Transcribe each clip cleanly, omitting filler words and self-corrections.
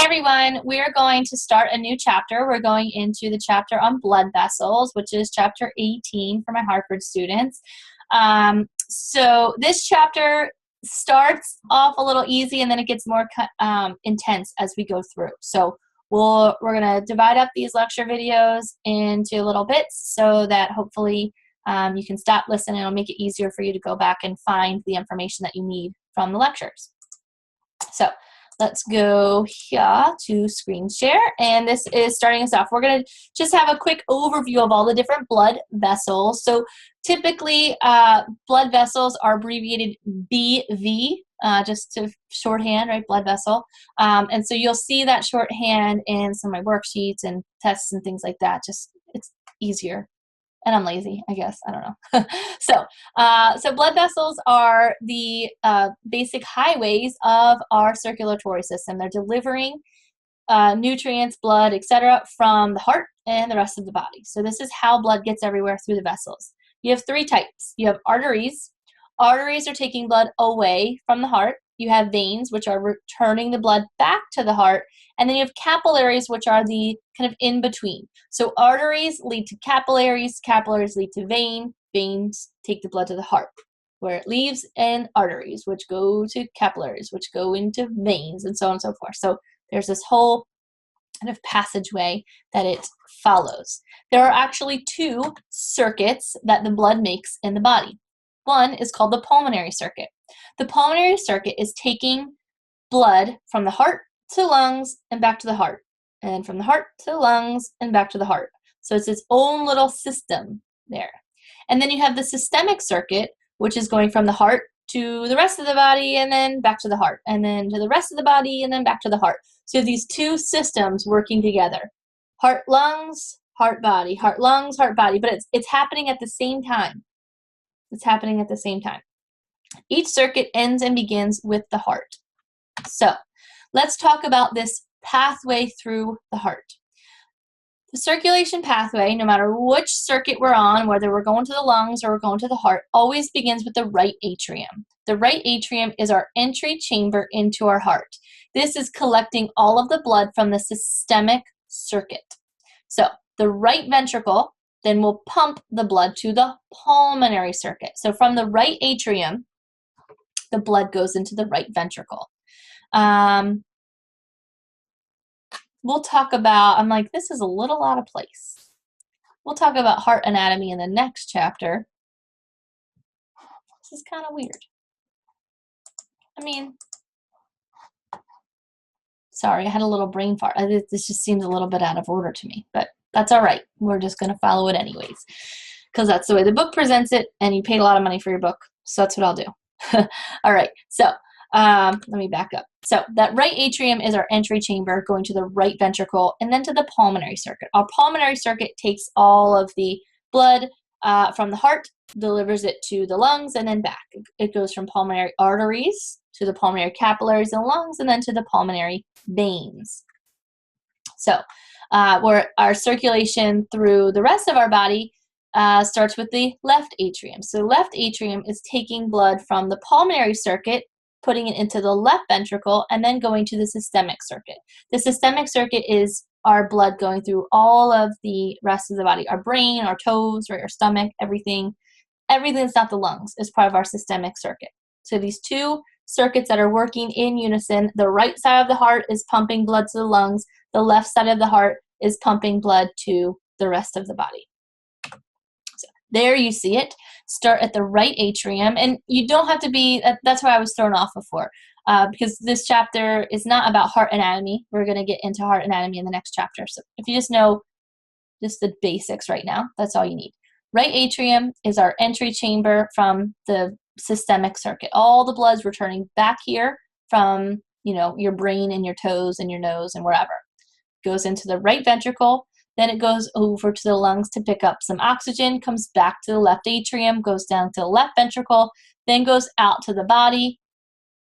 Hi everyone, we are going to start a new chapter. We're going into the chapter on blood vessels, which is chapter 18 for my Hartford students. So this chapter starts off a little easy and then it gets more intense as we go through. So we're going to divide up these lecture videos into little bits so that hopefully you can stop listening. It'll make it easier for you to go back and find the information that you need from the lectures. So let's go here to screen share, and this is starting us off. We're going to just have a quick overview of all the different blood vessels. So typically blood vessels are abbreviated BV, just to shorthand, right, blood vessel. And so you'll see that shorthand in some of my worksheets and tests and things like that. Just it's easier. And I'm lazy, I guess. I don't know. So blood vessels are the basic highways of our circulatory system. They're delivering nutrients, blood, etc., from the heart and the rest of the body. So this is how blood gets everywhere through the vessels. You have three types. You have arteries. Arteries are taking blood away from the heart. You have veins, which are returning the blood back to the heart. And then you have capillaries, which are the kind of in between. So arteries lead to capillaries, capillaries lead to veins take the blood to the heart, where it leaves in arteries, which go to capillaries, which go into veins, and so on and so forth. So there's this whole kind of passageway that it follows. There are actually two circuits that the blood makes in the body. One is called the pulmonary circuit. The pulmonary circuit is taking blood from the heart to lungs and back to the heart, and from the heart to the lungs and back to the heart. So it's its own little system there. And then you have the systemic circuit, which is going from the heart to the rest of the body and then back to the heart, and then to the rest of the body and then back to the heart. So you have these two systems working together. Heart, lungs, heart, body, heart, lungs, heart, body, but it's happening at the same time. It's happening at the same time. Each circuit ends and begins with the heart. So let's talk about this pathway through the heart. The circulation pathway, no matter which circuit we're on, whether we're going to the lungs or we're going to the heart, always begins with the right atrium. The right atrium is our entry chamber into our heart. This is collecting all of the blood from the systemic circuit. So the right ventricle then will pump the blood to the pulmonary circuit. So from the right atrium, the blood goes into the right ventricle. We'll talk about, I'm like, this is a little out of place. We'll talk about heart anatomy in the next chapter. This is kind of weird. I mean, sorry, I had a little brain fart. This just seems a little bit out of order to me, but that's all right. We're just going to follow it anyways, because that's the way the book presents it, and you paid a lot of money for your book, so that's what I'll do. All right, so let me back up. So that right atrium is our entry chamber going to the right ventricle and then to the pulmonary circuit. Our pulmonary circuit takes all of the blood from the heart, delivers it to the lungs, and then back. It goes from pulmonary arteries to the pulmonary capillaries in the lungs and then to the pulmonary veins. So where our circulation through the rest of our body starts with the left atrium. So the left atrium is taking blood from the pulmonary circuit, putting it into the left ventricle, and then going to the systemic circuit. The systemic circuit is our blood going through all of the rest of the body, our brain, our toes, right, our stomach, everything that's not the lungs is part of our systemic circuit. So these two circuits that are working in unison, the right side of the heart is pumping blood to the lungs, the left side of the heart is pumping blood to the rest of the body. There you see it. Start at the right atrium, and you don't have to be, that's why I was thrown off before, because this chapter is not about heart anatomy. We're going to get into heart anatomy in the next chapter. So if you just know just the basics right now, that's all you need. Right atrium is our entry chamber from the systemic circuit. All the blood's returning back here from, your brain and your toes and your nose and wherever. Goes into the right ventricle. Then it goes over to the lungs to pick up some oxygen, comes back to the left atrium, goes down to the left ventricle, then goes out to the body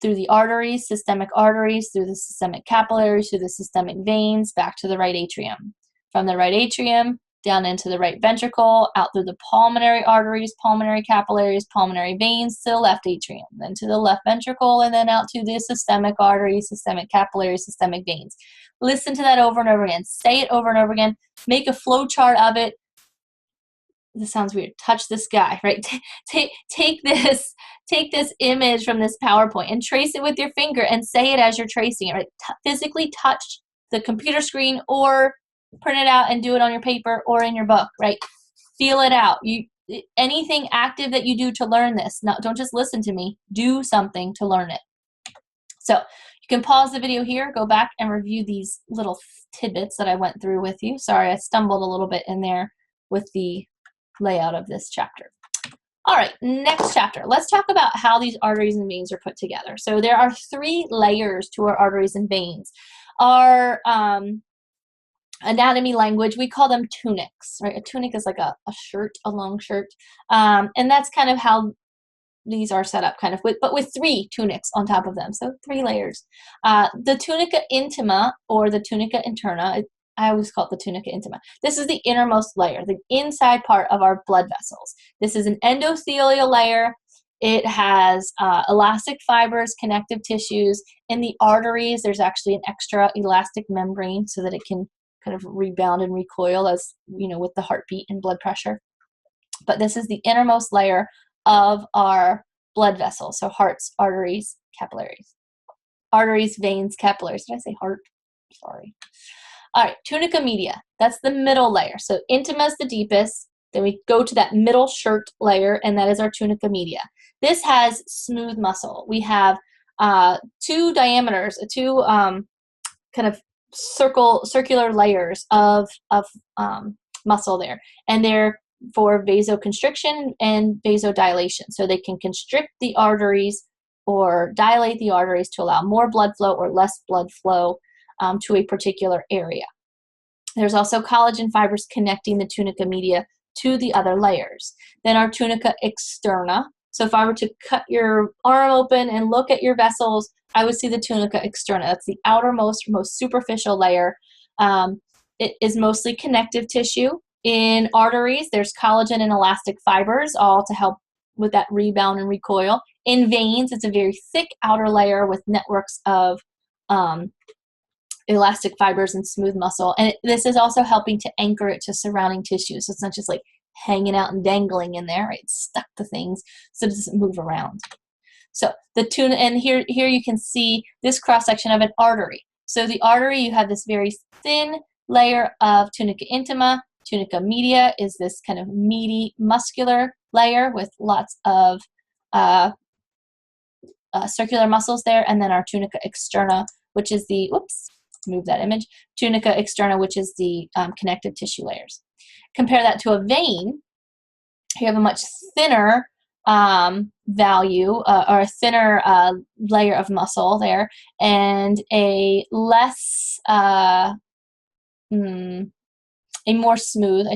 through the arteries, systemic arteries, through the systemic capillaries, through the systemic veins, back to the right atrium. From the right atrium, down into the right ventricle, out through the pulmonary arteries, pulmonary capillaries, pulmonary veins to the left atrium, then to the left ventricle, and then out to the systemic arteries, systemic capillaries, systemic veins. Listen to that over and over again. Say it over and over again. Make a flow chart of it. This sounds weird. Touch this guy, right? Take this image from this PowerPoint and trace it with your finger and say it as you're tracing it, right? Physically touch the computer screen or print it out and do it on your paper or in your book, right? Feel it out. Anything active that you do to learn this. Don't just listen to me. Do something to learn it. So you can pause the video here, go back and review these little tidbits that I went through with you. Sorry, I stumbled a little bit in there with the layout of this chapter. All right, next chapter. Let's talk about how these arteries and veins are put together. So there are 3 layers to our arteries and veins. Our anatomy language, we call them tunics, right? A tunic is like a shirt, a long shirt. And that's kind of how these are set up, kind of, but with 3 tunics on top of them, so 3 layers. The tunica intima, or the tunica interna, I always call it the tunica intima. This is the innermost layer, the inside part of our blood vessels. This is an endothelial layer. It has elastic fibers, connective tissues. In the arteries, there's actually an extra elastic membrane so that it can kind of rebound and recoil as, with the heartbeat and blood pressure. But this is the innermost layer of our blood vessels. So hearts, arteries, capillaries. Arteries, veins, capillaries. Did I say heart? Sorry. All right, tunica media. That's the middle layer. So intima is the deepest. Then we go to that middle shirt layer, and that is our tunica media. This has smooth muscle. We have 2 diameters, 2 kind of circular layers of muscle there, and they're for vasoconstriction and vasodilation. So they can constrict the arteries or dilate the arteries to allow more blood flow or less blood flow to a particular area. There's also collagen fibers connecting the tunica media to the other layers. Then our tunica externa. So if I were to cut your arm open and look at your vessels, I would see the tunica externa. That's the outermost, most superficial layer. It is mostly connective tissue. In arteries, there's collagen and elastic fibers, all to help with that rebound and recoil. In veins, it's a very thick outer layer with networks of elastic fibers and smooth muscle. And this is also helping to anchor it to surrounding tissues. So it's not just like hanging out and dangling in there, right? It's stuck to things so it doesn't move around. So and here you can see this cross-section of an artery. So the artery, you have this very thin layer of tunica intima. Tunica media is this kind of meaty muscular layer with lots of circular muscles there. And then our tunica externa, which is the, move that image, tunica externa, which is the connective tissue layers. Compare that to a vein. You have a much thinner value or a thinner layer of muscle there, and a less a more smooth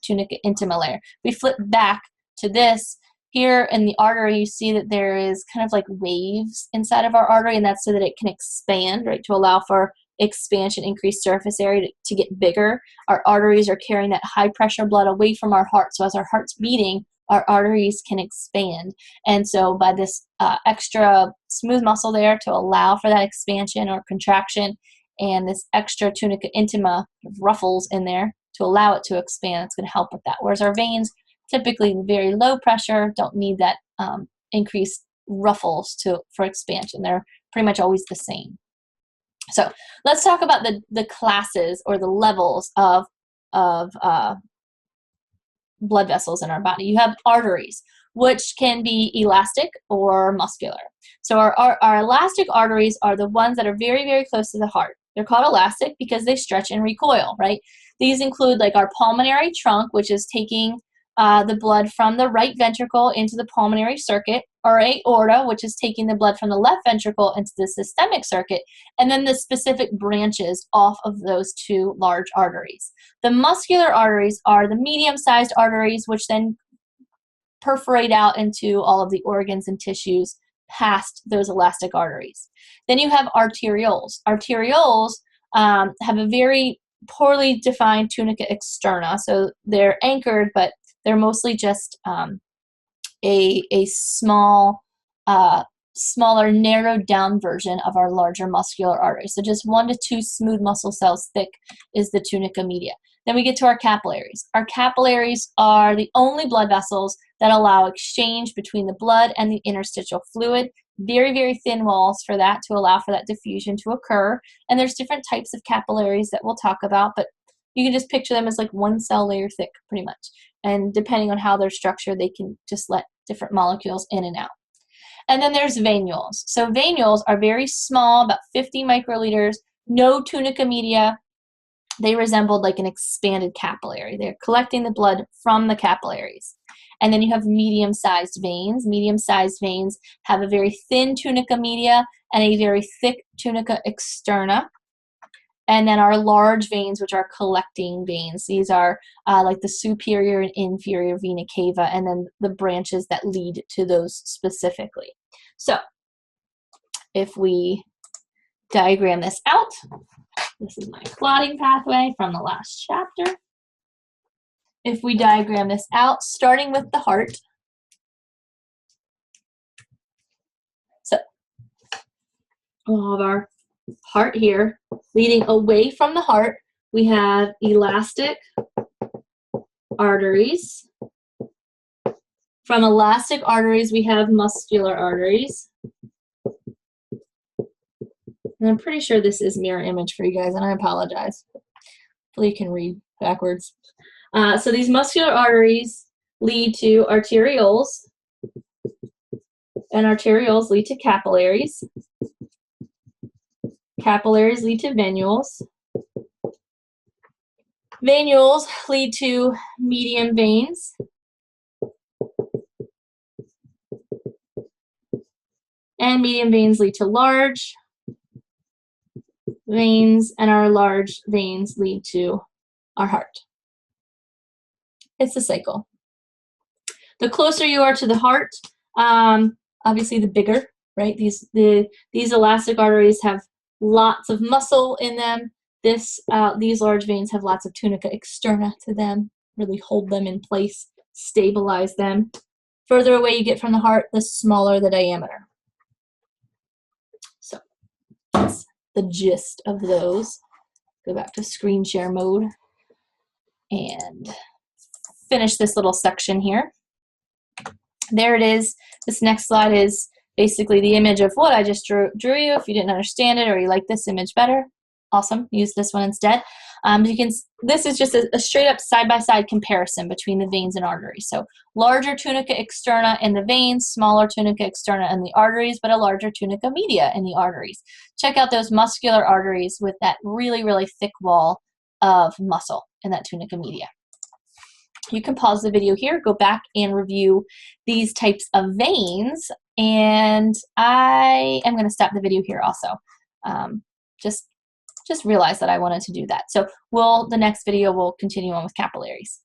tunica intima layer. We flip back to this. Here in the artery, you see that there is kind of like waves inside of our artery, and that's so that it can expand, right, to allow for expansion, increased surface area to get bigger. Our arteries are carrying that high pressure blood away from our heart, so as our heart's beating, our arteries can expand. And so by this extra smooth muscle there to allow for that expansion or contraction, and this extra tunica intima ruffles in there to allow it to expand, it's going to help with that. Whereas our veins, typically very low pressure, don't need that increased ruffles for expansion. They're pretty much always the same. So let's talk about the classes or the levels of blood vessels in our body. You have arteries, which can be elastic or muscular. So our elastic arteries are the ones that are very, very close to the heart. They're called elastic because they stretch and recoil, right? These include like our pulmonary trunk, which is taking the blood from the right ventricle into the pulmonary circuit, or aorta, which is taking the blood from the left ventricle into the systemic circuit, and then the specific branches off of those 2 large arteries. The muscular arteries are the medium-sized arteries, which then perforate out into all of the organs and tissues past those elastic arteries. Then you have arterioles. Arterioles have a very poorly defined tunica externa. So they're anchored, but they're mostly just a small, smaller, narrowed down version of our larger muscular arteries. So just 1 to 2 smooth muscle cells thick is the tunica media. Then we get to our capillaries. Our capillaries are the only blood vessels that allow exchange between the blood and the interstitial fluid. Very, very thin walls for that to allow for that diffusion to occur. And there's different types of capillaries that we'll talk about, but you can just picture them as like 1 cell layer thick, pretty much. And depending on how they're structured, they can just let different molecules in and out. And then there's venules. So venules are very small, about 50 microliters, no tunica media. They resembled like an expanded capillary. They're collecting the blood from the capillaries. And then you have medium-sized veins. Medium-sized veins have a very thin tunica media and a very thick tunica externa. And then our large veins, which are collecting veins. These are like the superior and inferior vena cava, and then the branches that lead to those specifically. So if we diagram this out, this is my clotting pathway from the last chapter. If we diagram this out, starting with the heart. So we'll have our heart here. Leading away from the heart, we have elastic arteries. From elastic arteries, we have muscular arteries. And I'm pretty sure this is mirror image for you guys, and I apologize. Hopefully you can read backwards. So these muscular arteries lead to arterioles, and arterioles lead to capillaries. Capillaries lead to venules. Venules lead to medium veins. And medium veins lead to large veins, and our large veins lead to our heart. It's a cycle. The closer you are to the heart, obviously the bigger, right? These elastic arteries have lots of muscle in them. These large veins have lots of tunica externa to them, really hold them in place, stabilize them. Further away you get from the heart, the smaller the diameter. So that's the gist of those. Go back to screen share mode and finish this little section here. There it is. This next slide is basically the image of what I just drew you. If you didn't understand it or you like this image better, awesome. Use this one instead. This is just a straight up side-by-side comparison between the veins and arteries. So larger tunica externa in the veins, smaller tunica externa in the arteries, but a larger tunica media in the arteries. Check out those muscular arteries with that really, really thick wall of muscle in that tunica media. You can pause the video here, go back and review these types of veins, and I am going to stop the video here also. Just realized that I wanted to do that. So the next video will continue on with capillaries.